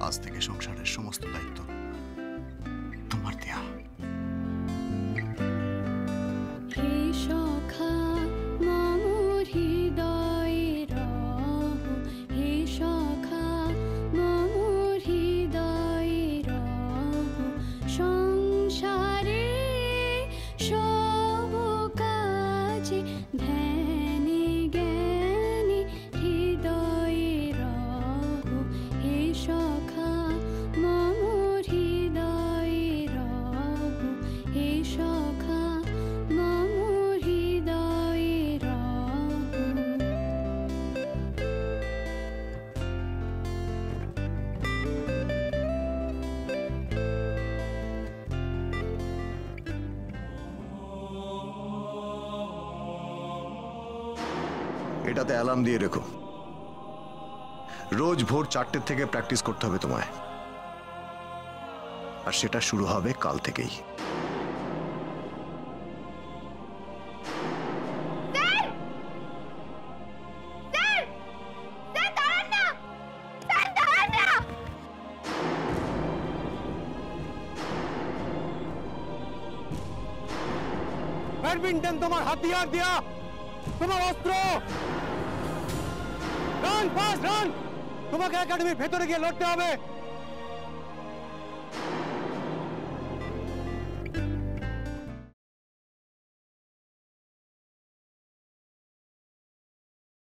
আজ থেকে সংসারের সমস্ত দায়িত্ব তোমার দেয়া। এটাতে অ্যালার্ম দিয়ে রেখো, রোজ ভোর 4টে থেকে প্র্যাকটিস করতে হবে তোমায়, আর সেটা শুরু হবে কাল থেকেই। ব্যাডমিন্টন তোমার হাতিয়ার দিয়া, তোমার অস্ত্র। Run, fast run. তোমাকে একাডেমির ভেতরে গিয়ে লড়তে হবে।